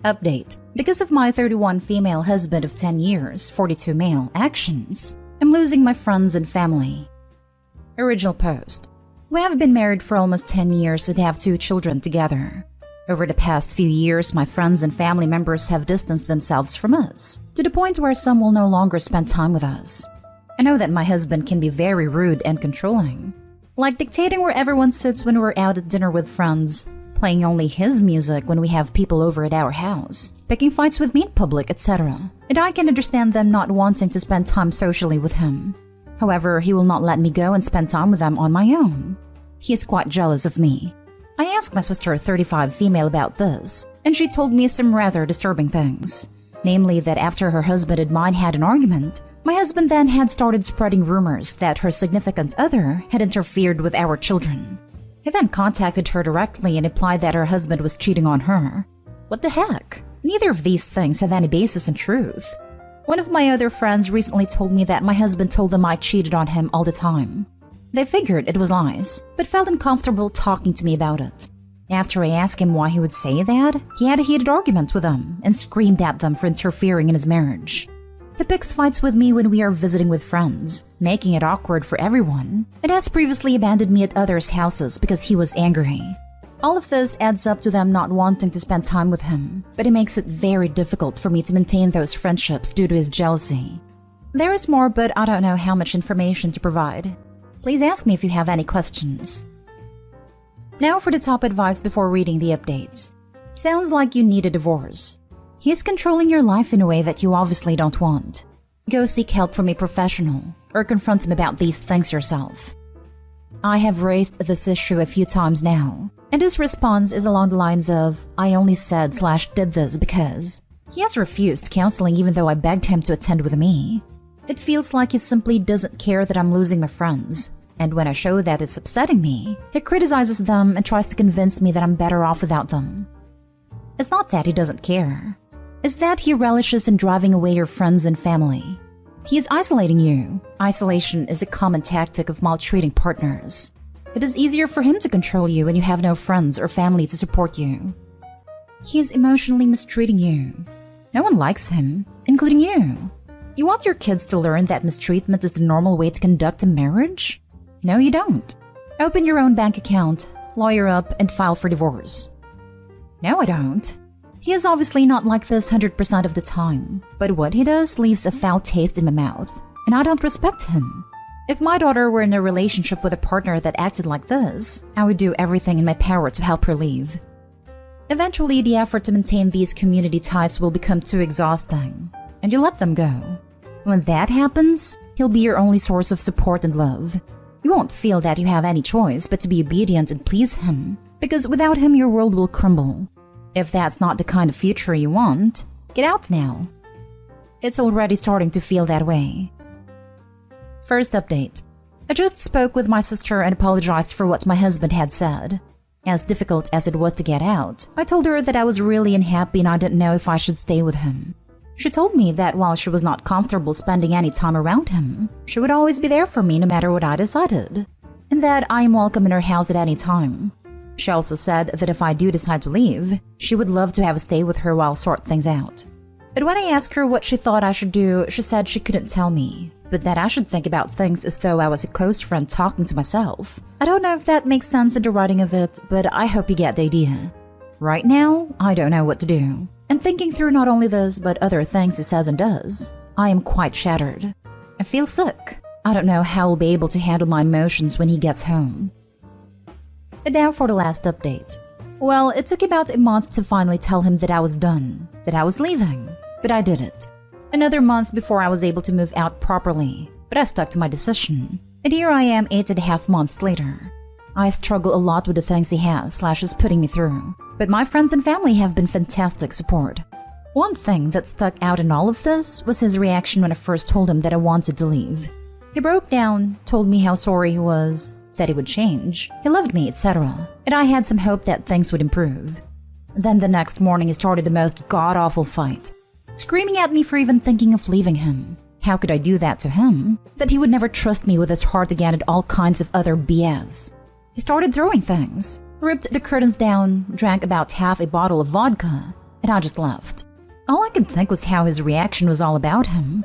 Update. Because of my 31 female husband of 10 years, 42 male actions, I'm losing my friends and family. Original post. We have been married for almost 10 years and have 2 children together. Over the past few years, my friends and family members have distanced themselves from us, to the point where some will no longer spend time with us. I know that my husband can be very rude and controlling, like dictating where everyone sits when we're out at dinner with friends, playing only his music when we have people over at our house, picking fights with me in public, etc. And I can understand them not wanting to spend time socially with him. However, he will not let me go and spend time with them on my own. He is quite jealous of me. I asked my sister, 35 female, about this, and she told me some rather disturbing things. Namely, that after her husband and mine had an argument, my husband then had started spreading rumors that her significant other had interfered with our children. He then contacted her directly and implied that her husband was cheating on her. What the heck? Neither of these things have any basis in truth. One of my other friends recently told me that my husband told them I cheated on him all the time. They figured it was lies, but felt uncomfortable talking to me about it. After I asked him why he would say that, he had a heated argument with them and screamed at them for interfering in his marriage. He picks fights with me when we are visiting with friends, making it awkward for everyone, and has previously abandoned me at others' houses because he was angry. All of this adds up to them not wanting to spend time with him, but it makes it very difficult for me to maintain those friendships due to his jealousy. There is more, but I don't know how much information to provide. Please ask me if you have any questions. Now for the top advice before reading the updates. Sounds like you need a divorce. He's controlling your life in a way that you obviously don't want. Go seek help from a professional, or confront him about these things yourself. I have raised this issue a few times now, and his response is along the lines of, I only said/did this because. He has refused counseling even though I begged him to attend with me. It feels like he simply doesn't care that I'm losing my friends, and when I show that it's upsetting me, he criticizes them and tries to convince me that I'm better off without them. It's not that he doesn't care. It's that he relishes in driving away your friends and family. He is isolating you. Isolation is a common tactic of maltreating partners. It is easier for him to control you when you have no friends or family to support you. He is emotionally mistreating you. No one likes him, including you. You want your kids to learn that mistreatment is the normal way to conduct a marriage? No, you don't. Open your own bank account, lawyer up, and file for divorce. No, I don't. He is obviously not like this 100% of the time, but what he does leaves a foul taste in my mouth, and I don't respect him. If my daughter were in a relationship with a partner that acted like this, I would do everything in my power to help her leave. Eventually, the effort to maintain these community ties will become too exhausting, and you let them go. When that happens, he'll be your only source of support and love. You won't feel that you have any choice but to be obedient and please him, because without him your world will crumble. If that's not the kind of future you want, get out now. It's already starting to feel that way. First update. I just spoke with my sister and apologized for what my husband had said. As difficult as it was to get out, I told her that I was really unhappy and I didn't know if I should stay with him. She told me that while she was not comfortable spending any time around him, she would always be there for me no matter what I decided, and that I am welcome in her house at any time. She also said that if I do decide to leave, she would love to have a stay with her while sort things out. But when I asked her what she thought I should do, she said she couldn't tell me, but that I should think about things as though I was a close friend talking to myself. I don't know if that makes sense in the writing of it, but I hope you get the idea. Right now, I don't know what to do. And thinking through not only this, but other things he says and does, I am quite shattered. I feel sick. I don't know how I'll be able to handle my emotions when he gets home. And now for the last update. Well, it took about a month to finally tell him that I was done, that I was leaving, but I did it. Another month before I was able to move out properly, but I stuck to my decision. And here I am 8.5 months later. I struggle a lot with the things he has/is putting me through, but my friends and family have been fantastic support. One thing that stuck out in all of this was his reaction when I first told him that I wanted to leave. He broke down, told me how sorry he was, that he would change, he loved me, etc. And I had some hope that things would improve. Then the next morning he started the most god-awful fight, screaming at me for even thinking of leaving him. How could I do that to him? That he would never trust me with his heart again and all kinds of other BS. He started throwing things, ripped the curtains down, drank about half a bottle of vodka, and I just left. All I could think was how his reaction was all about him.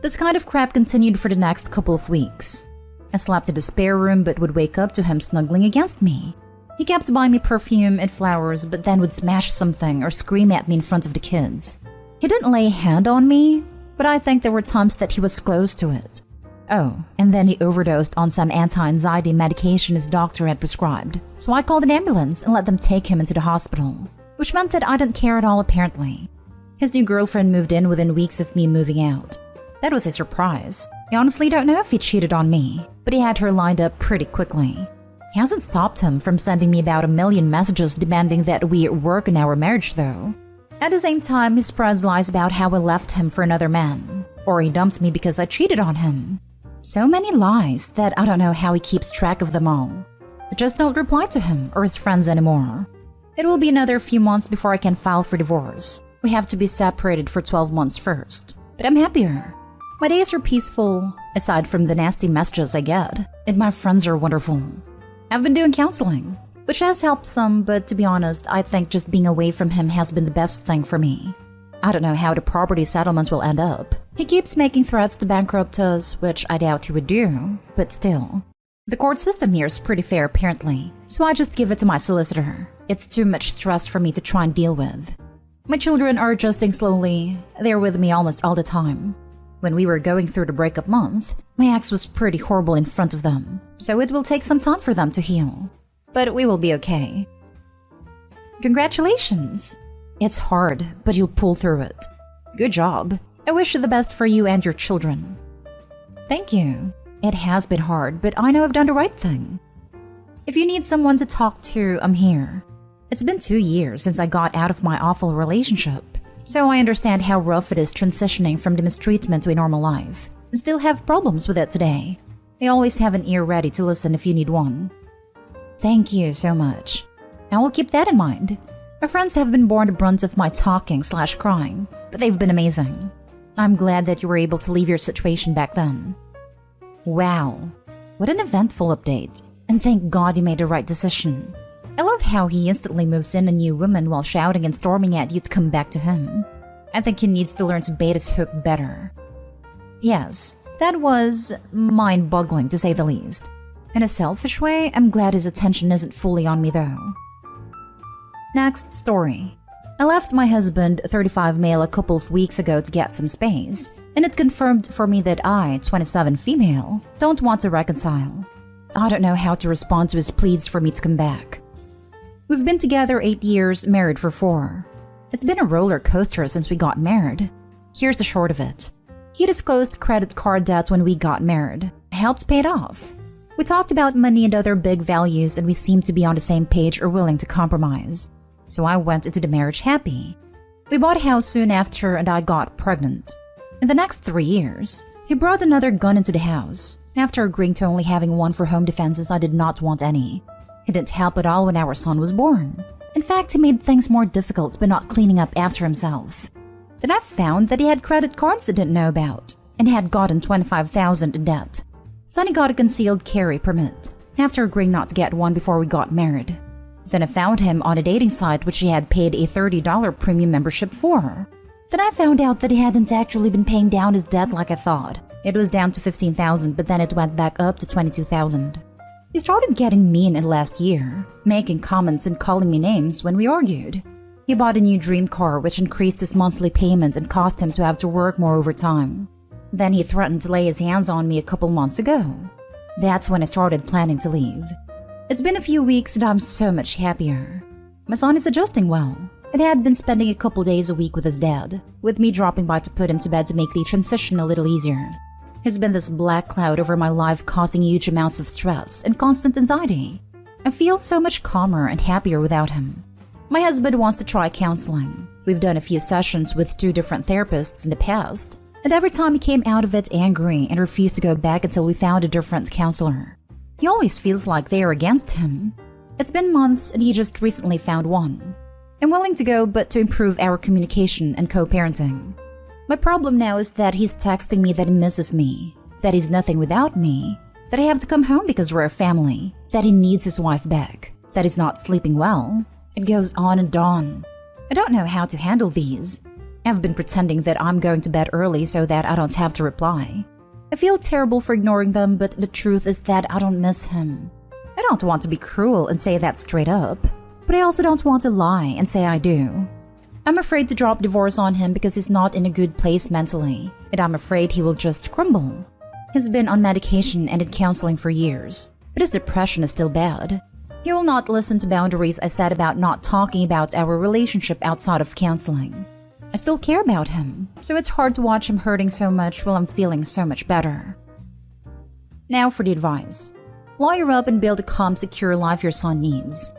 This kind of crap continued for the next couple of weeks. I slept in the spare room but would wake up to him snuggling against me. He kept buying me perfume and flowers but then would smash something or scream at me in front of the kids. He didn't lay a hand on me, but I think there were times that he was close to it. Oh, and then he overdosed on some anti-anxiety medication his doctor had prescribed. So I called an ambulance and let them take him into the hospital, which meant that I didn't care at all apparently. His new girlfriend moved in within weeks of me moving out. That was a surprise. I honestly don't know if he cheated on me, but he had her lined up pretty quickly. He hasn't stopped him from sending me about 1 million messages demanding that we work on our marriage though. At the same time, he spreads lies about how I left him for another man, or he dumped me because I cheated on him. So many lies that I don't know how he keeps track of them all. I just don't reply to him or his friends anymore. It will be another few months before I can file for divorce. We have to be separated for 12 months first, but I'm happier. My days are peaceful, aside from the nasty messages I get, and my friends are wonderful. I've been doing counseling, which has helped some, but to be honest, I think just being away from him has been the best thing for me. I don't know how the property settlement will end up. He keeps making threats to bankrupt us, which I doubt he would do, but still. The court system here is pretty fair apparently, so I just give it to my solicitor. It's too much stress for me to try and deal with. My children are adjusting slowly. They're with me almost all the time. When we were going through the breakup month, my ex was pretty horrible in front of them, so it will take some time for them to heal. But we will be okay. Congratulations! It's hard, but you'll pull through it. Good job. I wish you the best for you and your children. Thank you. It has been hard, but I know I've done the right thing. If you need someone to talk to, I'm here. It's been 2 years since I got out of my awful relationship, so I understand how rough it is transitioning from the mistreatment to a normal life, and still have problems with it today. I always have an ear ready to listen if you need one. Thank you so much. I will keep that in mind. My friends have been borne the brunt of my talking/crying, but they've been amazing. I'm glad that you were able to leave your situation back then. Wow, what an eventful update, and thank God you made the right decision. I love how he instantly moves in a new woman while shouting and storming at you to come back to him. I think he needs to learn to bait his hook better. Yes, that was mind-boggling to say the least. In a selfish way, I'm glad his attention isn't fully on me though. Next story. I left my husband, 35 male, a couple of weeks ago to get some space, and it confirmed for me that I, 27 female, don't want to reconcile. I don't know how to respond to his pleas for me to come back. We've been together 8 years, married for 4. It's been a roller coaster since we got married. Here's the short of it. He disclosed credit card debt when we got married. I helped pay it off. We talked about money and other big values, and we seemed to be on the same page or willing to compromise. So I went into the marriage happy. We bought a house soon after and I got pregnant. In the next 3 years, he brought another gun into the house. After agreeing to only having one for home defenses, I did not want any. He didn't help at all when our son was born. In fact, he made things more difficult by not cleaning up after himself. Then I found that he had credit cards I didn't know about and had gotten $25,000 in debt. Then he got a concealed carry permit, after agreeing not to get one before we got married. Then I found him on a dating site which he had paid a $30 premium membership for. Then I found out that he hadn't actually been paying down his debt like I thought. It was down to $15,000, but then it went back up to $22,000. He started getting mean in the last year, making comments and calling me names when we argued. He bought a new dream car which increased his monthly payment and caused him to have to work more overtime. Then he threatened to lay his hands on me a couple months ago. That's when I started planning to leave. It's been a few weeks and I'm so much happier. My son is adjusting well and had been spending a couple days a week with his dad, with me dropping by to put him to bed to make the transition a little easier. He's been this black cloud over my life, causing huge amounts of stress and constant anxiety. I feel so much calmer and happier without him. My husband wants to try counseling. We've done a few sessions with 2 different therapists in the past, and every time he came out of it angry and refused to go back until we found a different counselor. He always feels like they are against him. It's been months and he just recently found one. I'm willing to go, but to improve our communication and co-parenting. My problem now is that he's texting me that he misses me, that he's nothing without me, that I have to come home because we're a family, that he needs his wife back, that he's not sleeping well. It goes on and on. I don't know how to handle these. I've been pretending that I'm going to bed early so that I don't have to reply. I feel terrible for ignoring them, but the truth is that I don't miss him. I don't want to be cruel and say that straight up, but I also don't want to lie and say I do. I'm afraid to drop divorce on him because he's not in a good place mentally, and I'm afraid he will just crumble. He's been on medication and in counseling for years, but his depression is still bad. He will not listen to boundaries I set about not talking about our relationship outside of counseling. I still care about him, so it's hard to watch him hurting so much while I'm feeling so much better. Now for the advice. Lawyer up and build a calm, secure life your son needs.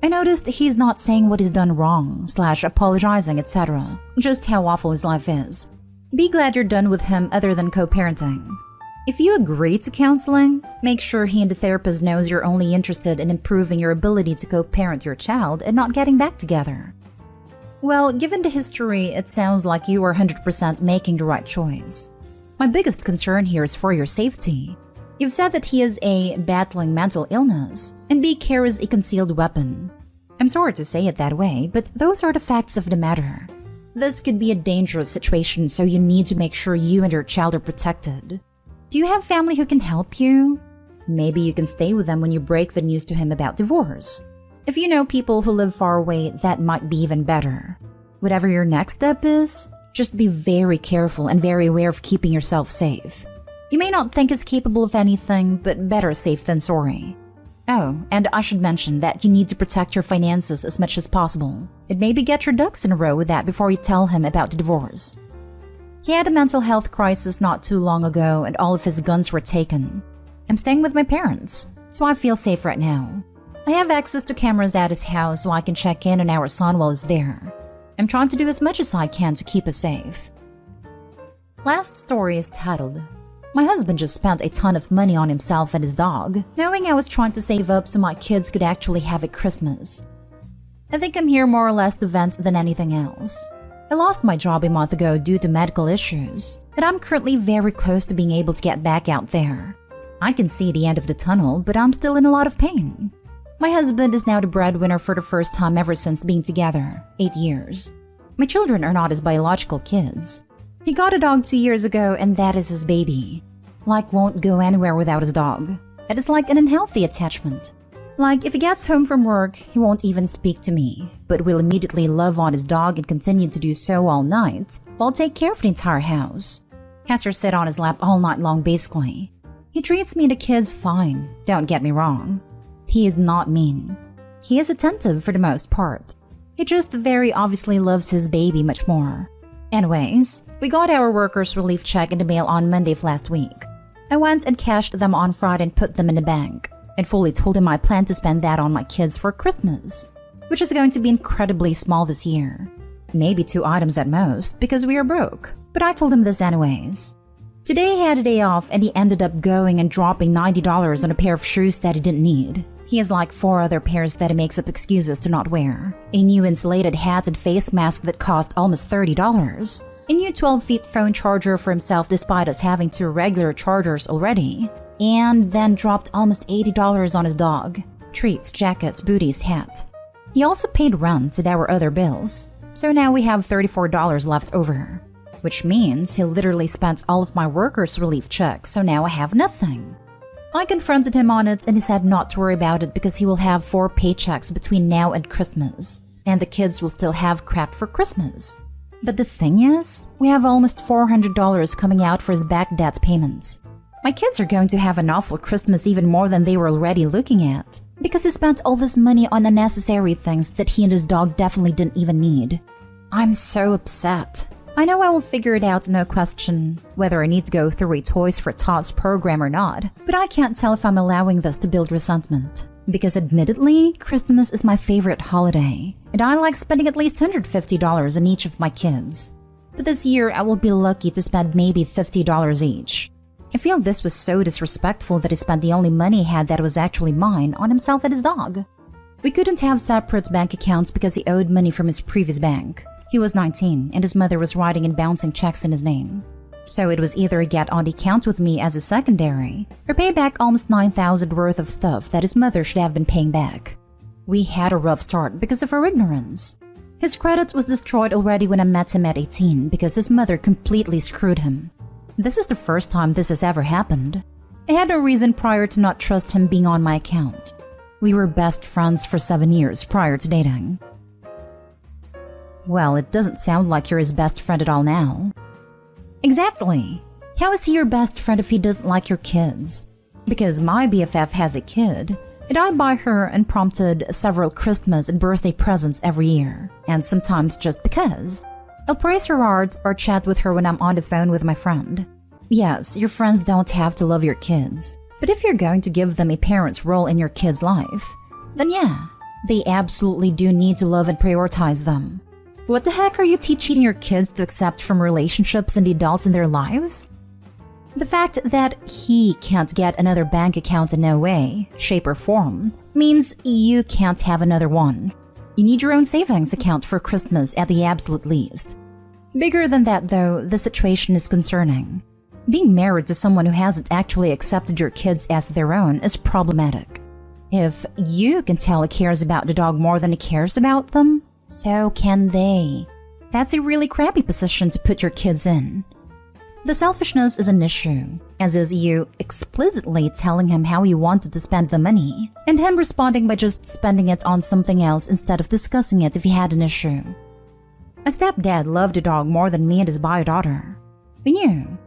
I noticed he's not saying what he's done wrong, /apologizing, etc. Just how awful his life is. Be glad you're done with him other than co-parenting. If you agree to counseling, make sure he and the therapist knows you're only interested in improving your ability to co-parent your child and not getting back together. Well, given the history, it sounds like you are 100% making the right choice. My biggest concern here is for your safety. You've said that he is battling mental illness, and B carries a concealed weapon. I'm sorry to say it that way, but those are the facts of the matter. This could be a dangerous situation, so you need to make sure you and your child are protected. Do you have family who can help you? Maybe you can stay with them when you break the news to him about divorce. If you know people who live far away, that might be even better. Whatever your next step is, just be very careful and very aware of keeping yourself safe. You may not think he's capable of anything, but better safe than sorry. Oh, and I should mention that you need to protect your finances as much as possible. And maybe get your ducks in a row with that before you tell him about the divorce. He had a mental health crisis not too long ago and all of his guns were taken. I'm staying with my parents, so I feel safe right now. I have access to cameras at his house so I can check in on our son while he's there. I'm trying to do as much as I can to keep us safe. Last story is titled, My husband just spent a ton of money on himself and his dog, knowing I was trying to save up so my kids could actually have a Christmas. I think I'm here more or less to vent than anything else. I lost my job a month ago due to medical issues, and I'm currently very close to being able to get back out there. I can see the end of the tunnel, but I'm still in a lot of pain. My husband is now the breadwinner for the first time ever since being together, 8 years. My children are not his biological kids. He got a dog 2 years ago and that is his baby. Like won't go anywhere without his dog. That is like an unhealthy attachment. Like if he gets home from work, he won't even speak to me, but will immediately love on his dog and continue to do so all night, while take care of the entire house. Has her sit on his lap all night long basically. He treats me and the kids fine, don't get me wrong. He is not mean. He is attentive for the most part. He just very obviously loves his baby much more. Anyways, we got our workers' relief check in the mail on Monday of last week. I went and cashed them on Friday and put them in the bank, and fully told him I plan to spend that on my kids for Christmas, which is going to be incredibly small this year. Maybe 2 items at most, because we are broke, but I told him this anyways. Today he had a day off and he ended up going and dropping $90 on a pair of shoes that he didn't need. He has like 4 other pairs that he makes up excuses to not wear. A new insulated hat and face mask that cost almost $30. A new 12-feet phone charger for himself despite us having 2 regular chargers already. And then dropped almost $80 on his dog. Treats, jackets, booties, hat. He also paid rent and our other bills. So now we have $34 left over. Which means he literally spent all of my workers' relief checks, so now I have nothing. I confronted him on it and he said not to worry about it because he will have 4 paychecks between now and Christmas, and the kids will still have crap for Christmas. But the thing is, we have almost $400 coming out for his back debt payments. My kids are going to have an awful Christmas even more than they were already looking at, because he spent all this money on unnecessary things that he and his dog definitely didn't even need. I'm so upset. I know I will figure it out, no question, whether I need to go through a Toys for Tots program or not, but I can't tell if I'm allowing this to build resentment. Because admittedly, Christmas is my favorite holiday, and I like spending at least $150 on each of my kids. But this year, I will be lucky to spend maybe $50 each. I feel this was so disrespectful that he spent the only money he had that was actually mine on himself and his dog. We couldn't have separate bank accounts because he owed money from his previous bank. He was 19 and his mother was writing and bouncing checks in his name. So it was either get on the account with me as a secondary or pay back almost $9,000 worth of stuff that his mother should have been paying back. We had a rough start because of our ignorance. His credit was destroyed already when I met him at 18 because his mother completely screwed him. This is the first time this has ever happened. I had no reason prior to not trust him being on my account. We were best friends for 7 years prior to dating. Well, it doesn't sound like you're his best friend at all now. Exactly. How is he your best friend if he doesn't like your kids? Because my BFF has a kid, and I buy her unprompted several Christmas and birthday presents every year, and sometimes just because. I'll praise her art or chat with her when I'm on the phone with my friend. Yes, your friends don't have to love your kids, but if you're going to give them a parent's role in your kid's life, then yeah, they absolutely do need to love and prioritize them. What the heck are you teaching your kids to accept from relationships and the adults in their lives? The fact that he can't get another bank account in no way, shape or form, means you can't have another one. You need your own savings account for Christmas at the absolute least. Bigger than that though, the situation is concerning. Being married to someone who hasn't actually accepted your kids as their own is problematic. If you can tell he cares about the dog more than he cares about them, so can they. That's a really crappy position to put your kids in. The selfishness is an issue, as is you explicitly telling him how you wanted to spend the money, and him responding by just spending it on something else instead of discussing it if he had an issue. A stepdad loved the dog more than me and his bio daughter. We knew